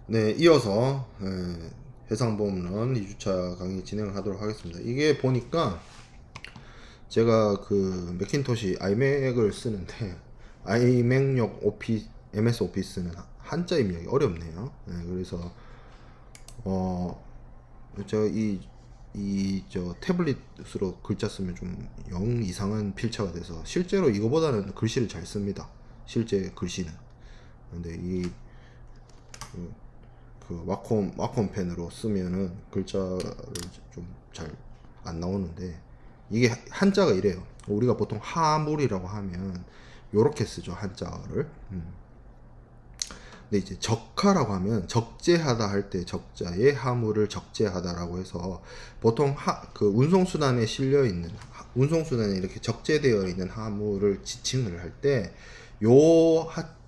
네, 이어서 해상보험론 2주차 강의 진행을 하도록 하겠습니다. 이게 보니까 제가 그 맥킨토시 iMac을 쓰는데 iMac용 MS 오피스는 한자 입력이 어렵네요. 그래서 제가 저 태블릿으로 글자 쓰면 좀 영 이상한 필체가 돼서 실제로 이거보다는 글씨를 잘 씁니다. 실제 글씨는. 근데 그 와콤 펜으로 쓰면은 글자를 좀 잘 안 나오는데 이게 한자가 이래요. 우리가 보통 하물이라고 하면 요렇게 쓰죠, 한자를. 근데 이제 적하라고 하면 적재하다 할 때 적자에 하물을 적재하다라고 해서 보통 그 운송수단에 실려 있는 운송수단에 이렇게 적재되어 있는 하물을 지칭을 할 때 요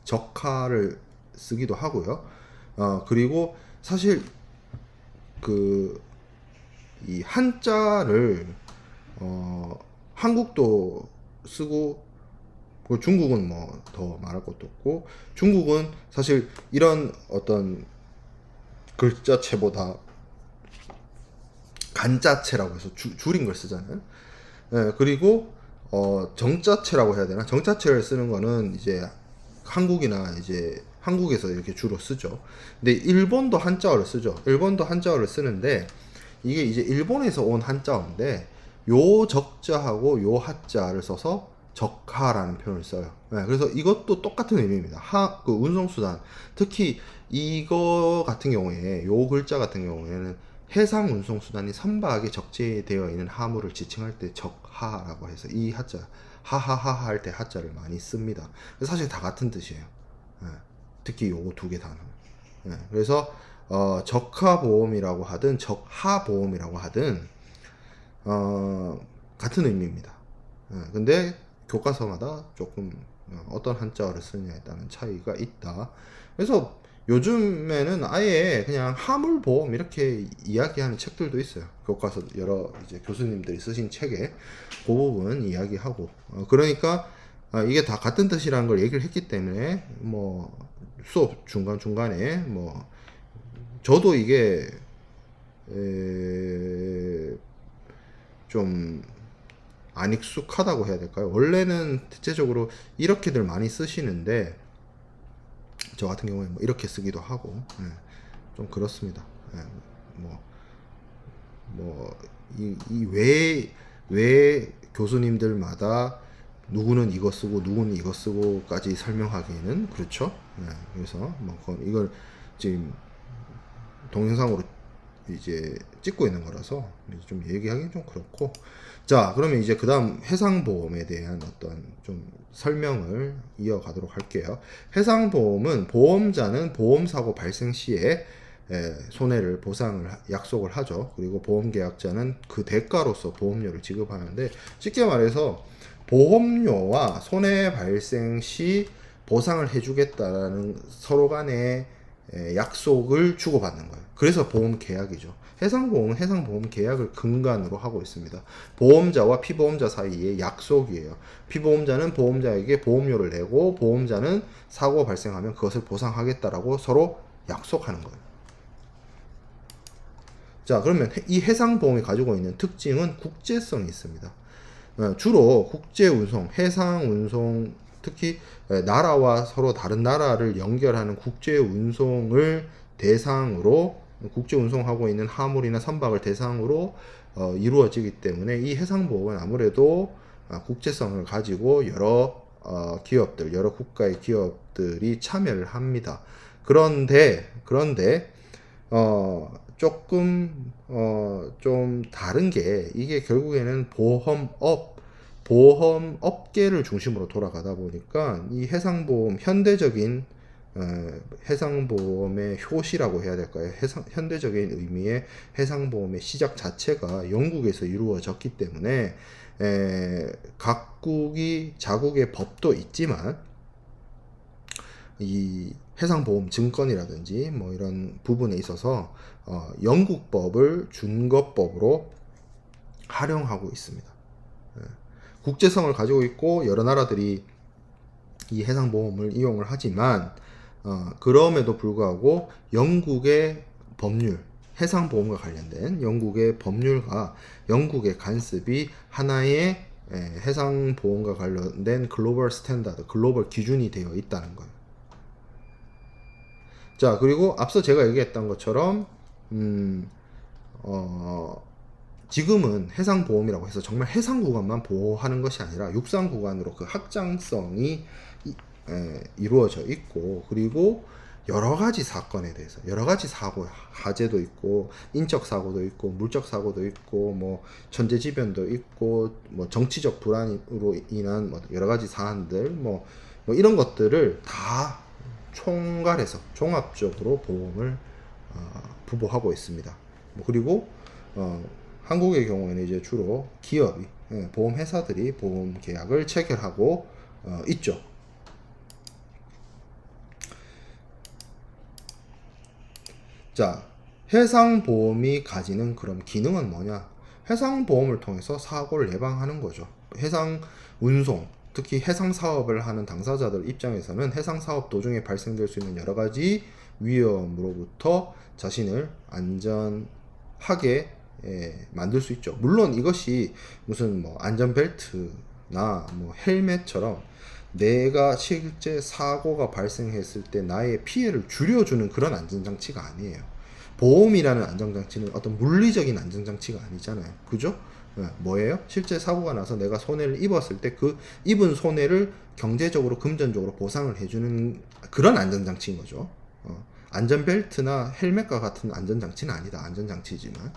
적하를 쓰기도 하고요. 그리고 사실 그 이 한자를 한국도 쓰고 중국은 뭐 더 말할 것도 없고 중국은 사실 이런 어떤 글자체보다 간자체라고 해서 줄인 걸 쓰잖아요. 그리고 정자체라고 해야 되나? 정자체를 쓰는 거는 이제 한국이나 이제 한국에서 이렇게 주로 쓰죠. 근데 일본도 한자어를 쓰죠. 일본도 한자어를 쓰는데 이게 이제 일본에서 온 한자어인데 요 적자하고 요 하자를 써서 적하라는 표현을 써요. 그래서 이것도 똑같은 의미입니다. 그 운송수단, 특히 이거 같은 경우에 요 글자 같은 경우에는 해상 운송수단이 선박에 적재되어 있는 하물을 지칭할 때 적하라고 해서 이 하자 하하하 할 때 하자를 많이 씁니다. 사실 다 같은 뜻이에요. 특히 요거 두 개 단어. 그래서 적하보험이라고 하든 적하보험이라고 하든 같은 의미입니다. 근데 교과서마다 조금 어떤 한자어를 쓰느냐에 따른 차이가 있다. 그래서 요즘에는 아예 그냥 하물보험 이렇게 이야기하는 책들도 있어요. 교과서 여러 이제 교수님들이 쓰신 책에 그 부분 이야기하고 그러니까 이게 다 같은 뜻이라는 걸 얘기를 했기 때문에 뭐 수업 중간중간에 뭐 저도 이게 좀 안 익숙하다고 해야 될까요? 원래는 대체적으로 이렇게들 많이 쓰시는데 저 같은 경우에 뭐 이렇게 쓰기도 하고 좀 그렇습니다. 예, 뭐 뭐이외 교수님들마다 누구는 이거 쓰고 누구는 이거 쓰고까지 설명하기에는 그렇죠. 그래서 뭐 이걸 지금 동영상으로 이제 찍고 있는 거라서 좀 얘기하기 좀 그렇고. 자, 그러면 이제 그 다음 해상보험에 대한 어떤 좀 설명을 이어가도록 할게요. 해상보험은 보험자는 보험사고 발생 시에 손해를 보상을 약속을 하죠. 그리고 보험계약자는 그 대가로서 보험료를 지급하는데, 쉽게 말해서 보험료와 손해 발생 시 보상을 해주겠다라는 서로 간의 약속을 주고받는 거예요. 그래서 보험 계약이죠. 해상보험은 해상보험 계약을 근간으로 하고 있습니다. 보험자와 피보험자 사이의 약속이에요. 피보험자는 보험자에게 보험료를 내고 보험자는 사고가 발생하면 그것을 보상하겠다라고 서로 약속하는 거예요. 자, 그러면 이 해상보험이 가지고 있는 특징은 국제성이 있습니다. 주로 국제운송, 해상운송, 특히 나라와 서로 다른 나라를 연결하는 국제운송을 대상으로, 국제운송하고 있는 화물이나 선박을 대상으로 이루어지기 때문에 이 해상보험은 아무래도 국제성을 가지고 여러 기업들, 여러 국가의 기업들이 참여를 합니다. 그런데 조금 좀 다른 게, 이게 결국에는 보험업계를 중심으로 돌아가다 보니까 이 해상보험 현대적인 해상보험의 효시라고 해야 될까요? 현대적인 의미의 해상보험의 시작 자체가 영국에서 이루어졌기 때문에 각국이 자국의 법도 있지만 이 해상보험 증권이라든지 뭐 이런 부분에 있어서 영국법을 준거법으로 활용하고 있습니다. 국제성을 가지고 있고 여러 나라들이 이 해상보험을 이용을 하지만 그럼에도 불구하고 영국의 법률, 해상보험과 관련된 영국의 법률과 영국의 간섭이 하나의 해상보험과 관련된 글로벌 스탠다드, 글로벌 기준이 되어 있다는 거예요. 자, 그리고 앞서 제가 얘기했던 것처럼 지금은 해상보험이라고 해서 정말 해상 구간만 보호하는 것이 아니라 육상 구간으로 그 확장성이 이루어져 있고, 그리고 여러 가지 사건에 대해서 여러 가지 사고, 화재도 있고 인적 사고도 있고 물적 사고도 있고 뭐 천재지변도 있고 뭐 정치적 불안으로 인한 뭐 여러 가지 사안들 뭐 이런 것들을 다 총괄해서 종합적으로 보험을 부보하고 있습니다. 그리고 한국의 경우에는 이제 주로 기업이 보험 회사들이 보험 계약을 체결하고 있죠. 자, 해상보험이 가지는 그럼 기능은 뭐냐? 해상보험을 통해서 사고를 예방하는 거죠. 해상 운송, 특히 해상 사업을 하는 당사자들 입장에서는 해상 사업 도중에 발생될 수 있는 여러 가지 위험으로부터 자신을 안전하게 만들 수 있죠. 물론 이것이 무슨 뭐 안전벨트나 뭐 헬멧처럼 내가 실제 사고가 발생했을 때 나의 피해를 줄여주는 그런 안전장치가 아니에요. 보험이라는 안전장치는 어떤 물리적인 안전장치가 아니잖아요. 그죠? 뭐예요? 실제 사고가 나서 내가 손해를 입었을 때 그 입은 손해를 경제적으로 금전적으로 보상을 해주는 그런 안전장치인 거죠. 안전벨트나 헬멧과 같은 안전장치는 아니다. 안전장치지만.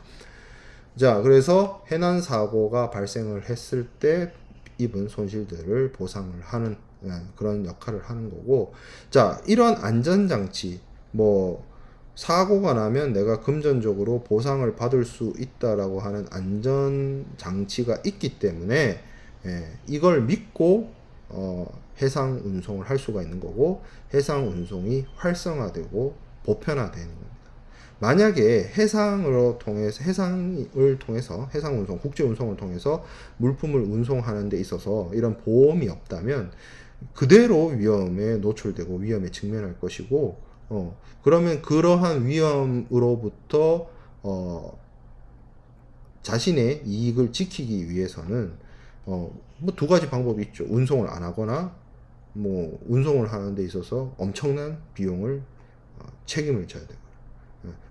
자, 그래서 해난 사고가 발생을 했을 때 입은 손실들을 보상을 하는 그런 역할을 하는 거고, 자, 이런 안전장치, 뭐 사고가 나면 내가 금전적으로 보상을 받을 수 있다라고 하는 안전장치가 있기 때문에 이걸 믿고 해상 운송을 할 수가 있는 거고, 해상 운송이 활성화되고 보편화되는 겁니다. 만약에 해상을 통해서 해상 운송, 국제 운송을 통해서 물품을 운송하는 데 있어서 이런 보험이 없다면 그대로 위험에 노출되고 위험에 직면할 것이고, 그러면 그러한 위험으로부터 자신의 이익을 지키기 위해서는 뭐 두 가지 방법이 있죠. 운송을 안 하거나 뭐 운송을 하는 데 있어서 엄청난 비용을 책임을 져야 되고,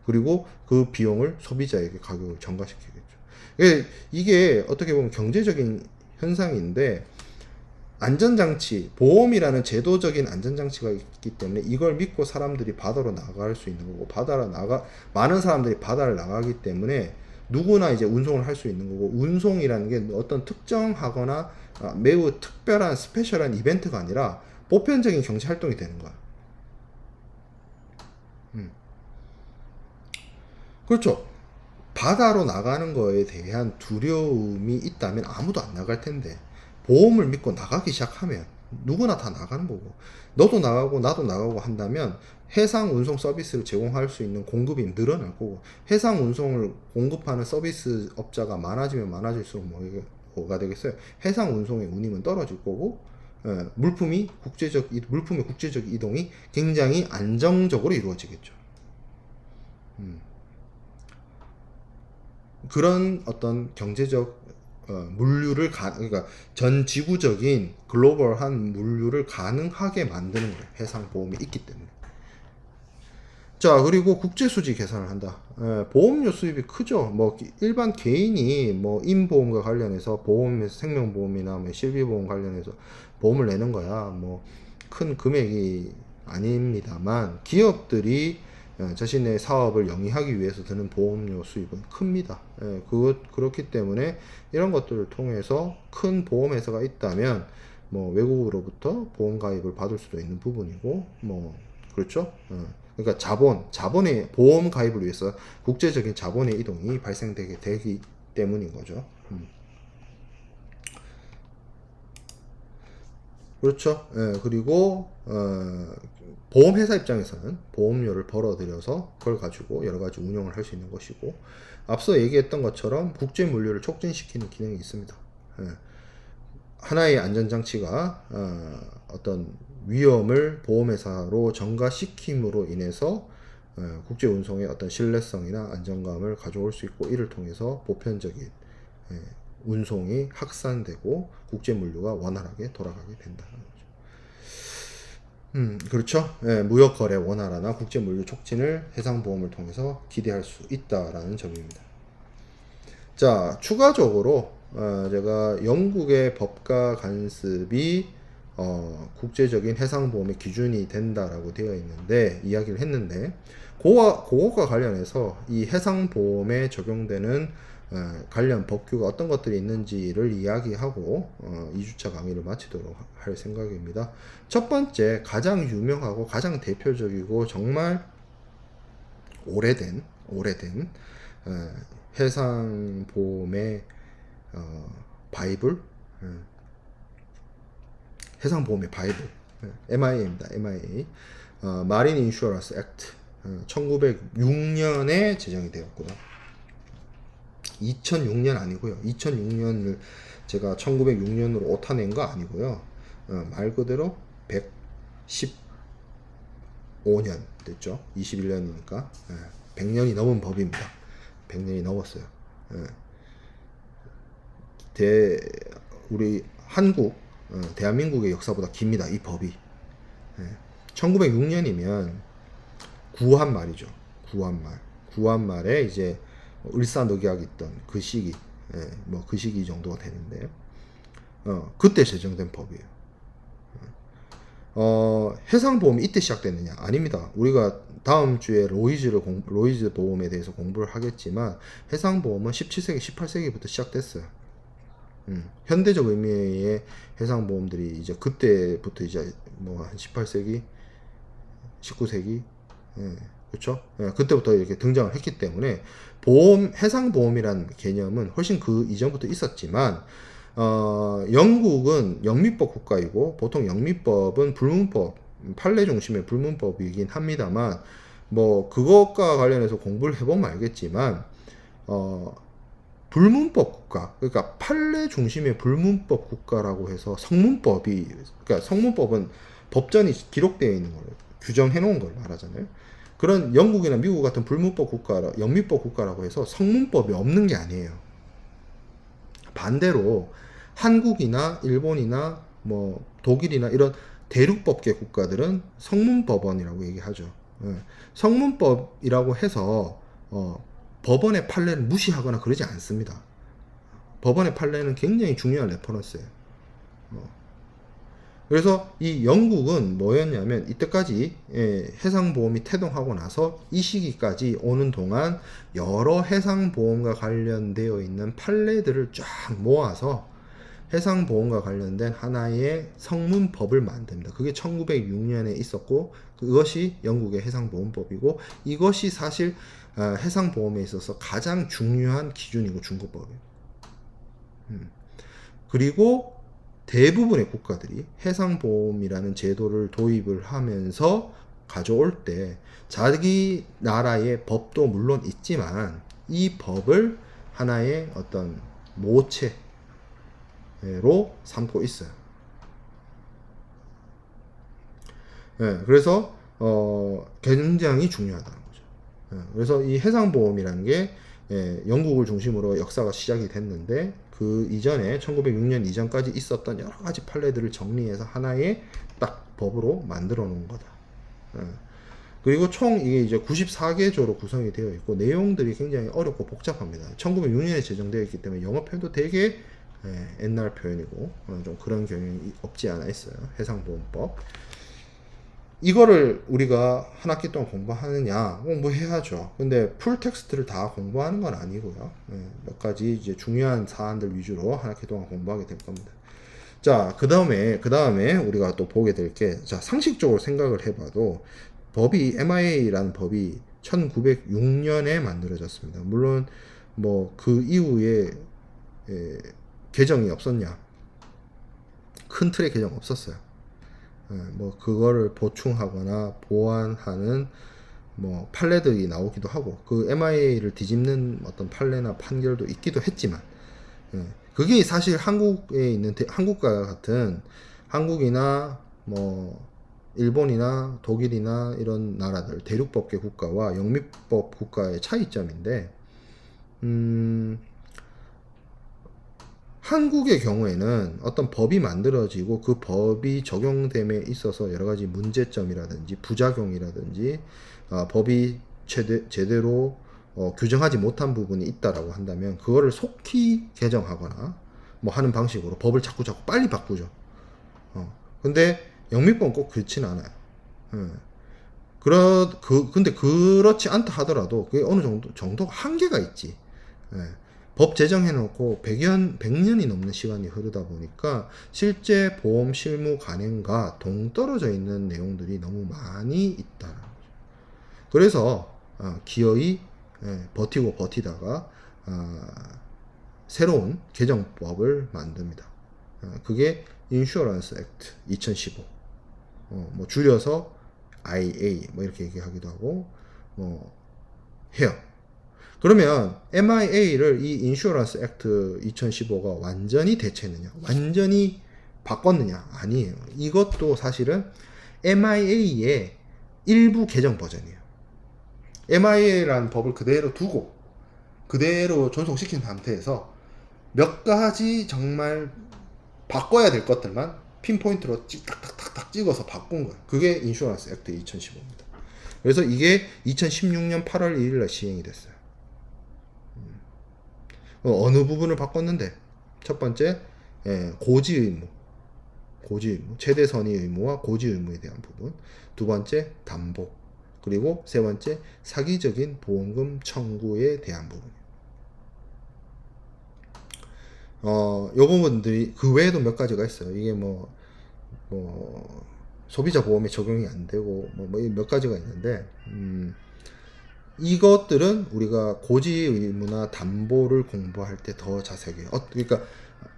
그리고 그 비용을 소비자에게 가격을 전가시키겠죠. 이게 어떻게 보면 경제적인 현상인데, 안전장치, 보험이라는 제도적인 안전장치가 있기 때문에 이걸 믿고 사람들이 바다로 나갈 수 있는 거고, 많은 사람들이 바다를 나가기 때문에 누구나 이제 운송을 할 수 있는 거고, 운송이라는 게 어떤 특정하거나 매우 특별한 스페셜한 이벤트가 아니라 보편적인 경제 활동이 되는 거야. 그렇죠. 바다로 나가는 거에 대한 두려움이 있다면 아무도 안 나갈 텐데, 보험을 믿고 나가기 시작하면 누구나 다 나가는 거고, 너도 나가고 나도 나가고 한다면 해상 운송 서비스를 제공할 수 있는 공급이 늘어날 거고, 해상 운송을 공급하는 서비스 업자가 많아지면 많아질수록 뭐가 되겠어요? 해상 운송의 운임은 떨어질 거고, 물품의 국제적 이동이 굉장히 안정적으로 이루어지겠죠. 그런 어떤 경제적 물류를 그러니까 전 지구적인 글로벌한 물류를 가능하게 만드는 거예요. 해상 보험이 있기 때문에. 자, 그리고 국제 수지 계산을 한다. 보험료 수입이 크죠. 뭐 일반 개인이 뭐 임보험과 관련해서 보험에서 생명보험이나 뭐 실비보험 관련해서 보험을 내는 거야. 뭐 큰 금액이 아닙니다만, 기업들이 자신의 사업을 영위하기 위해서 드는 보험료 수입은 큽니다. 그렇기 때문에 이런 것들을 통해서 큰 보험회사가 있다면 뭐 외국으로부터 보험 가입을 받을 수도 있는 부분이고, 뭐 그렇죠. 그러니까 자본의 보험 가입을 위해서 국제적인 자본의 이동이 발생되게 되기 때문인 거죠. 그렇죠. 그리고 보험회사 입장에서는 보험료를 벌어들여서 그걸 가지고 여러 가지 운영을 할 수 있는 것이고, 앞서 얘기했던 것처럼 국제 물류를 촉진시키는 기능이 있습니다. 하나의 안전장치가 어떤 위험을 보험회사로 전가시킴으로 인해서 국제 운송의 어떤 신뢰성이나 안정감을 가져올 수 있고, 이를 통해서 보편적인 운송이 확산되고 국제 물류가 원활하게 돌아가게 된다는 거죠. 그렇죠. 무역 거래 원활화나 국제 물류 촉진을 해상보험을 통해서 기대할 수 있다라는 점입니다. 자, 추가적으로 제가 영국의 법과 간습이 국제적인 해상보험의 기준이 된다라고 되어 있는데, 이야기를 했는데, 그것과 관련해서 이 해상보험에 적용되는 관련 법규가 어떤 것들이 있는지를 이야기하고 2주차 강의를 마치도록 할 생각입니다. 첫 번째, 가장 유명하고 가장 대표적이고 정말 오래된 해상보험의 바이블, 해상보험의 바이블, MIA입니다. MIA, Marine Insurance Act, 1906년에 제정이 되었고요. 2006년 아니고요. 2006년을 제가 1906년으로 오타낸 거 아니고요. 말 그대로 115년 됐죠. 21년이니까 100년이 넘은 법입니다. 100년이 넘었어요. 우리 한국, 대한민국의 역사보다 깁니다. 이 법이. 1906년이면 구한말이죠. 구한말에 이제 을사늑약 있던 그 시기, 뭐 그 시기 정도가 되는데, 그때 제정된 법이에요. 해상보험이 이때 시작됐느냐? 아닙니다. 우리가 다음 주에 로이즈 보험에 대해서 공부를 하겠지만, 해상보험은 17세기, 18세기부터 시작됐어요. 현대적 의미의 해상보험들이 이제 그때부터 이제 뭐 한 18세기, 19세기, 그렇죠? 그때부터 이렇게 등장을 했기 때문에 해상보험이라는 개념은 훨씬 그 이전부터 있었지만, 영국은 영미법 국가이고, 보통 영미법은 불문법, 판례 중심의 불문법이긴 합니다만, 뭐 그것과 관련해서 공부를 해보면 알겠지만, 불문법 국가, 그러니까 판례 중심의 불문법 국가라고 해서 그러니까 성문법은 법전이 기록되어 있는 걸 규정해 놓은 걸 말하잖아요. 그런 영국이나 미국 같은 불문법 국가, 영미법 국가라고 해서 성문법이 없는 게 아니에요. 반대로 한국이나 일본이나 뭐 독일이나 이런 대륙법계 국가들은 성문법원이라고 얘기하죠. 성문법이라고 해서 법원의 판례를 무시하거나 그러지 않습니다. 법원의 판례는 굉장히 중요한 레퍼런스예요. 그래서 이 영국은 뭐였냐면, 이때까지 해상보험이 태동하고 나서 이 시기까지 오는 동안 여러 해상보험과 관련되어 있는 판례들을 쫙 모아서 해상보험과 관련된 하나의 성문법을 만듭니다. 그게 1906년에 있었고, 그것이 영국의 해상보험법이고, 이것이 사실 해상보험에 있어서 가장 중요한 기준이고 준거법이에요. 그리고 대부분의 국가들이 해상보험이라는 제도를 도입을 하면서 가져올 때 자기 나라의 법도 물론 있지만, 이 법을 하나의 어떤 모체로 삼고 있어요. 그래서 굉장히 중요하다는 거죠. 그래서 이 해상보험이라는 게 영국을 중심으로 역사가 시작이 됐는데, 그 이전에 1906년 이전까지 있었던 여러 가지 판례들을 정리해서 하나의 딱 법으로 만들어 놓은 거다. 그리고 총 이게 이제 94개조로 구성이 되어 있고, 내용들이 굉장히 어렵고 복잡합니다. 1906년에 제정되어 있기 때문에 영어 표현도 되게 옛날 표현이고 좀 그런 경향이 없지 않아 있어요. 해상보험법. 이거를 우리가 한 학기 동안 공부하느냐? 공부해야죠. 근데 풀 텍스트를 다 공부하는 건 아니고요. 몇 가지 이제 중요한 사안들 위주로 한 학기 동안 공부하게 될 겁니다. 자, 그 다음에 우리가 또 보게 될 게, 자, 상식적으로 생각을 해봐도 MIA라는 법이 1906년에 만들어졌습니다. 물론 뭐 그 이후에 개정이 없었냐? 큰 틀의 개정 없었어요. 뭐 그거를 보충하거나 보완하는 뭐 판례들이 나오기도 하고, 그 MIA를 뒤집는 어떤 판례나 판결도 있기도 했지만, 그게 사실 한국에 있는 한국과 같은 한국이나 뭐 일본이나 독일이나 이런 나라들 대륙법계 국가와 영미법 국가의 차이점인데, 한국의 경우에는 어떤 법이 만들어지고 그 법이 적용됨에 있어서 여러 가지 문제점이라든지 부작용이라든지 법이 제대로 규정하지 못한 부분이 있다라고 한다면 그거를 속히 개정하거나 뭐 하는 방식으로 법을 자꾸 빨리 바꾸죠. 근데 영미법은 꼭 그렇진 않아요. 근데 그렇지 않다 하더라도 그게 어느 정도 한계가 있지. 예. 법 제정해놓고 100년이 넘는 시간이 흐르다 보니까 실제 보험 실무 관행과 동떨어져 있는 내용들이 너무 많이 있다. 그래서 기어이 버티고 버티다가 새로운 개정법을 만듭니다. 그게 인슈어런스 액트 2015, 뭐 줄여서 IA 뭐 이렇게 얘기하기도 하고 뭐 해요. 그러면 MIA를 이 인슈어런스 액트 2015가 완전히 대체했느냐, 완전히 바꿨느냐? 아니에요. 이것도 사실은 MIA의 일부 개정 버전이에요. MIA라는 법을 그대로 두고 그대로 존속시킨 상태에서 몇 가지 정말 바꿔야 될 것들만 핀포인트로 딱딱딱딱 찍어서 바꾼 거예요. 그게 인슈어런스 액트 2015입니다. 그래서 이게 2016년 8월 1일날 시행이 됐어요. 어느 부분을 바꿨는데, 첫 번째 고지 의무, 최대 선의 의무와 고지 의무에 대한 부분, 두 번째 담보, 그리고 세 번째 사기적인 보험금 청구에 대한 부분. 요 부분들이 그 외에도 몇 가지가 있어요. 이게 뭐 소비자 보험에 적용이 안 되고 몇 가지가 있는데, 이것들은 우리가 고지 의무나 담보를 공부할 때 더 자세하게, 그러니까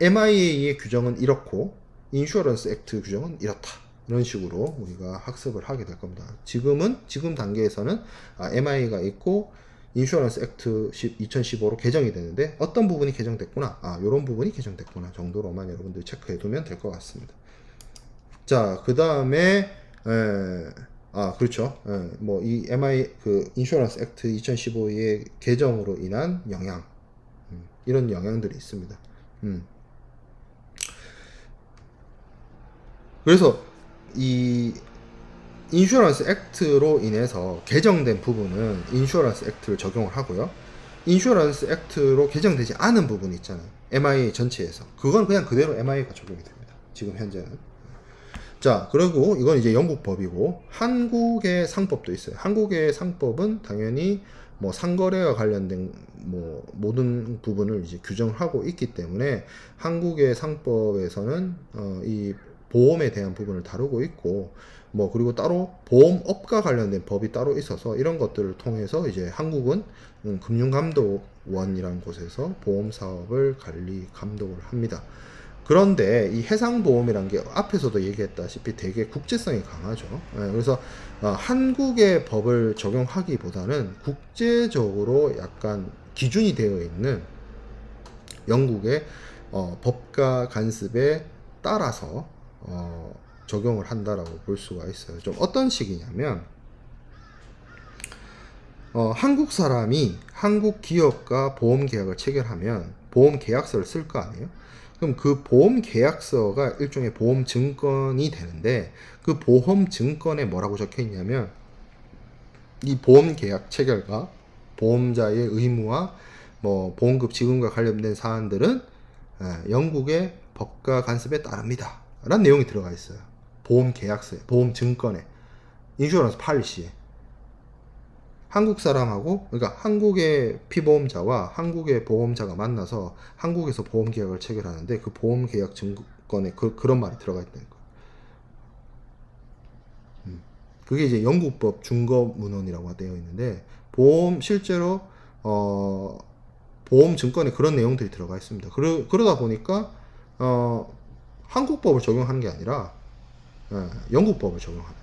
MIA의 규정은 이렇고 인슈어런스 액트 규정은 이렇다, 이런 식으로 우리가 학습을 하게 될 겁니다. 지금 단계에서는 MIA가 있고 인슈어런스 액트 2015로 개정이 되는데 어떤 부분이 개정됐구나, 이런 부분이 개정됐구나 정도로만 여러분들 체크해 두면 될 것 같습니다. 자, 그 다음에 그렇죠. 뭐 이 인슈어런스 액트 2015의 개정으로 인한 영향, 이런 영향들이 있습니다. 그래서 이 인슈어런스 액트로 인해서 개정된 부분은 인슈어런스 액트를 적용을 하고요. 인슈어런스 액트로 개정되지 않은 부분이 있잖아요. MIA 전체에서. 그건 그냥 그대로 MIA가 적용이 됩니다. 지금 현재는. 자, 그리고 이건 이제 영국 법이고, 한국의 상법도 있어요. 한국의 상법은 당연히 뭐 상거래와 관련된 뭐 모든 부분을 이제 규정하고 있기 때문에 한국의 상법에서는 이 보험에 대한 부분을 다루고 있고, 뭐 그리고 따로 보험업과 관련된 법이 따로 있어서 이런 것들을 통해서 이제 한국은 금융감독원이라는 곳에서 보험 사업을 관리 감독을 합니다. 그런데 이 해상보험이란 게 앞에서도 얘기했다시피 되게 국제성이 강하죠. 그래서 한국의 법을 적용하기보다는 국제적으로 약간 기준이 되어 있는 영국의 법과 간습에 따라서 적용을 한다라고 볼 수가 있어요. 좀 어떤 식이냐면, 한국 사람이 한국 기업과 보험 계약을 체결하면 보험 계약서를 쓸 거 아니에요? 그럼 그 보험 계약서가 일종의 보험 증권이 되는데, 그 보험 증권에 뭐라고 적혀 있냐면, 이 보험 계약 체결과 보험자의 의무와 뭐 보험급 지급과 관련된 사안들은 영국의 법과 간습에 따릅니다 라는 내용이 들어가 있어요. 보험 계약서에, 보험 증권에, 인슈어런스 팔리시에. 한국 사람하고, 그러니까 한국의 피보험자와 한국의 보험자가 만나서 한국에서 보험 계약을 체결하는데 그 보험 계약 증권에 그런 말이 들어가 있다는 거예요. 그게 이제 영국법 중거문헌이라고 되어 있는데, 실제로 보험 증권에 그런 내용들이 들어가 있습니다. 그러다 보니까 한국법을 적용하는 게 아니라 영국법을 적용하는.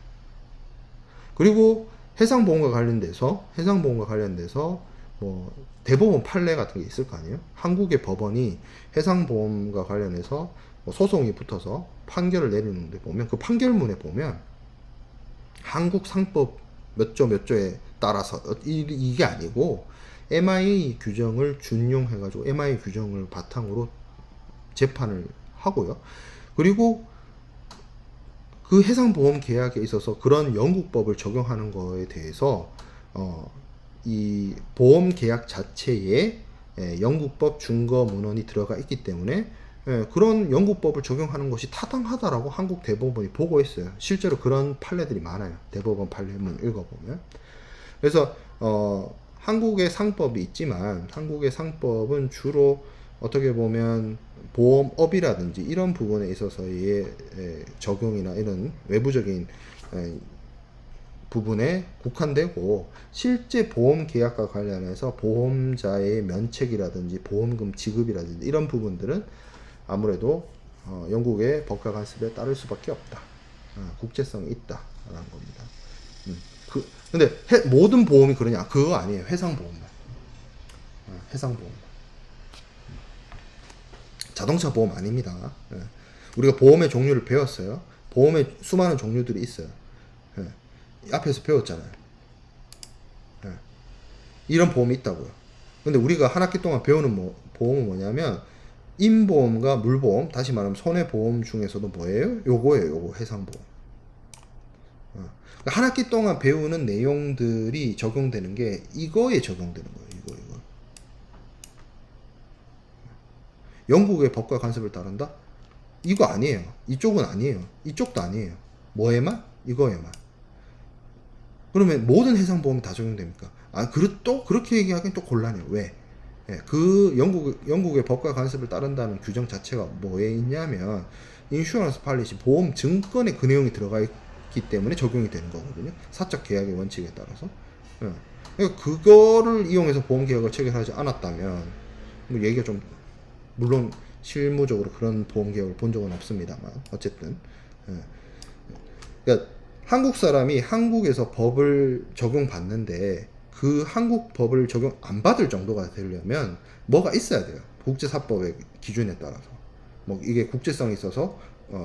그리고 해상보험과 관련돼서 뭐 대법원 판례 같은 게 있을 거 아니에요. 한국의 법원이 해상보험과 관련해서 뭐 소송이 붙어서 판결을 내리는데 보면 그 판결문에 보면 한국 상법 몇 조 몇 조에 따라서 이게 아니고 MI 규정을 준용해가지고 MI 규정을 바탕으로 재판을 하고요. 그리고 그 해상보험 계약에 있어서 그런 영국법을 적용하는 거에 대해서 이 보험 계약 자체에 영국법 준거 문헌이 들어가 있기 때문에 그런 영국법을 적용하는 것이 타당하다라고 한국 대법원이 보고 있어요. 실제로 그런 판례들이 많아요. 대법원 판례문 읽어보면. 그래서 한국의 상법이 있지만 한국의 상법은 주로 어떻게 보면 보험업이라든지 이런 부분에 있어서의 적용이나 이런 외부적인 부분에 국한되고 실제 보험 계약과 관련해서 보험자의 면책이라든지 보험금 지급이라든지 이런 부분들은 아무래도 영국의 법과 관습에 따를 수밖에 없다. 국제성이 있다라는 겁니다. 근데 모든 보험이 그러냐? 그거 아니에요. 해상보험만. 해상보험. 자동차 보험 아닙니다. 우리가 보험의 종류를 배웠어요. 보험의 수많은 종류들이 있어요. 앞에서 배웠잖아요. 이런 보험이 있다고요. 근데 우리가 한 학기 동안 배우는 보험은 뭐냐면 인보험과 물보험, 다시 말하면 손해보험 중에서도 뭐예요? 요거예요. 요거 해상보험. 한 학기 동안 배우는 내용들이 적용되는 게 이거에 적용되는 거예요. 이거. 영국의 법과 관습을 따른다? 이거 아니에요. 이쪽은 아니에요. 이쪽도 아니에요. 뭐에만? 이거에만. 그러면 모든 해상보험이 다 적용됩니까? 또 그렇게 얘기하기엔 또 곤란해요. 왜? 그 영국의 법과 관습을 따른다는 규정 자체가 뭐에 있냐면 인슈런스 팔리시 보험 증권에 그 내용이 들어가 있기 때문에 적용이 되는 거거든요. 사적 계약의 원칙에 따라서. 그러니까 그거를 이용해서 보험 계약을 체결하지 않았다면 뭐 얘기가 좀 물론 실무적으로 그런 보험 계약을 본 적은 없습니다만 어쨌든 그러니까 한국 사람이 한국에서 법을 적용받는데 그 한국 법을 적용 안 받을 정도가 되려면 뭐가 있어야 돼요. 국제사법의 기준에 따라서 뭐 이게 국제성이 있어서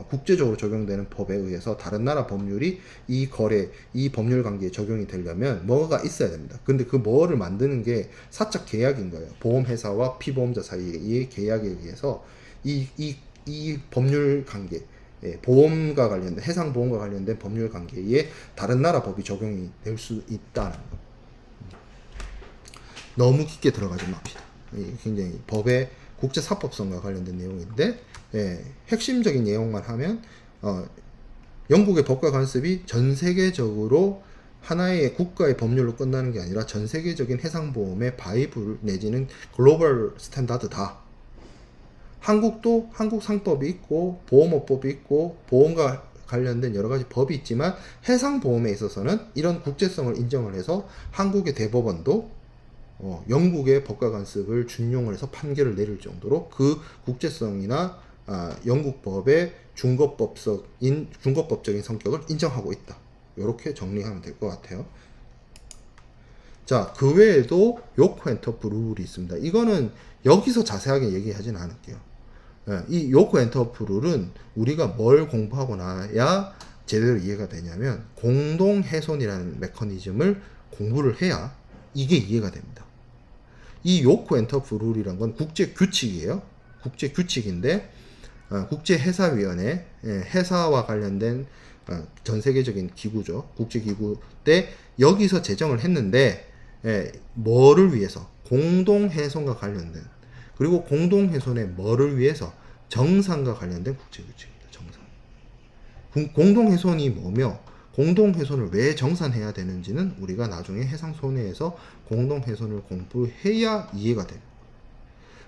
국제적으로 적용되는 법에 의해서 다른 나라 법률이 이 거래, 이 법률 관계에 적용이 되려면 뭐가 있어야 됩니다. 근데 그 뭐를 만드는 게 사적 계약인 거예요. 보험회사와 피보험자 사이의 계약에 의해서 이 법률 관계, 보험과 관련된, 해상보험과 관련된 법률 관계에 다른 나라 법이 적용이 될 수 있다는 거. 너무 깊게 들어가지 맙시다. 굉장히 법의 국제사법성과 관련된 내용인데 핵심적인 내용만 하면 영국의 법과 관습이 전 세계적으로 하나의 국가의 법률로 끝나는 게 아니라 전 세계적인 해상보험의 바이블 내지는 글로벌 스탠다드다. 한국도 한국 상법이 있고 보험업법이 있고 보험과 관련된 여러 가지 법이 있지만 해상보험에 있어서는 이런 국제성을 인정을 해서 한국의 대법원도 영국의 법과 관습을 준용을 해서 판결을 내릴 정도로 그 국제성이나 영국 법의 중거법적인 성격을 인정하고 있다. 이렇게 정리하면 될 것 같아요. 자, 그 외에도 요코 앤 터프 룰이 있습니다. 이거는 여기서 자세하게 얘기하진 않을게요. 이 요코 앤 터프 룰은 우리가 뭘 공부하고 나야 제대로 이해가 되냐면 공동 훼손이라는 메커니즘을 공부를 해야 이게 이해가 됩니다. 이 요코 앤 터프 룰이란 건 국제 규칙이에요. 국제 규칙인데 국제해사위원회, 해사와 관련된 전 세계적인 기구죠. 국제기구 때 여기서 제정을 했는데 뭐를 위해서? 공동훼손과 관련된 그리고 공동훼손의 뭐를 위해서? 정상과 관련된 국제규칙입니다. 정상. 공동훼손이 뭐며 공동훼손을 왜 정산해야 되는지는 우리가 나중에 해상손해에서 공동훼손을 공부해야 이해가 돼요.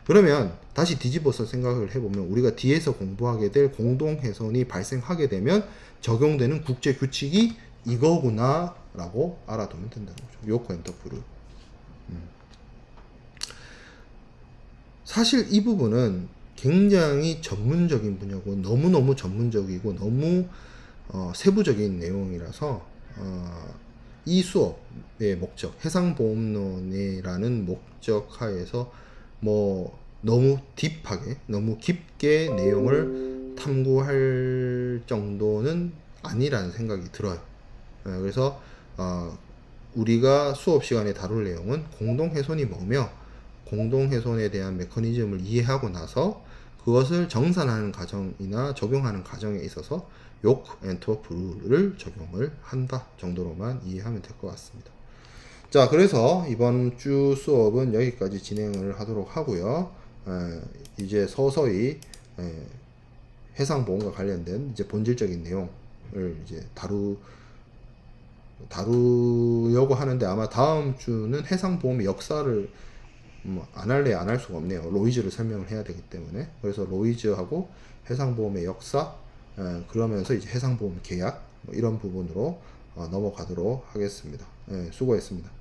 그러면 다시 뒤집어서 생각을 해보면 우리가 뒤에서 공부하게 될 공동훼손이 발생하게 되면 적용되는 국제규칙이 이거구나 라고 알아두면 된다는 거죠. 요코 앤 터프 룰. 사실 이 부분은 굉장히 전문적인 분야고 너무너무 전문적이고 너무 세부적인 내용이라서 이 수업의 목적, 해상보험론이라는 목적 하에서 뭐 너무 딥하게, 너무 깊게 내용을 탐구할 정도는 아니라는 생각이 들어요. 그래서 우리가 수업 시간에 다룰 내용은 공동훼손이 뭐며 공동훼손에 대한 메커니즘을 이해하고 나서 그것을 정산하는 과정이나 적용하는 과정에 있어서 욕 엔터 브루를 적용을 한다 정도로만 이해하면 될 것 같습니다. 자, 그래서 이번 주 수업은 여기까지 진행을 하도록 하고요. 이제 서서히 해상보험과 관련된 이제 본질적인 내용을 이제 다루려고 하는데, 아마 다음 주는 해상보험의 역사를 안 할래 안 할 수가 없네요. 로이즈를 설명을 해야 되기 때문에. 그래서 로이즈하고 해상보험의 역사, 그러면서 이제 해상보험 계약, 이런 부분으로 넘어가도록 하겠습니다. 수고했습니다.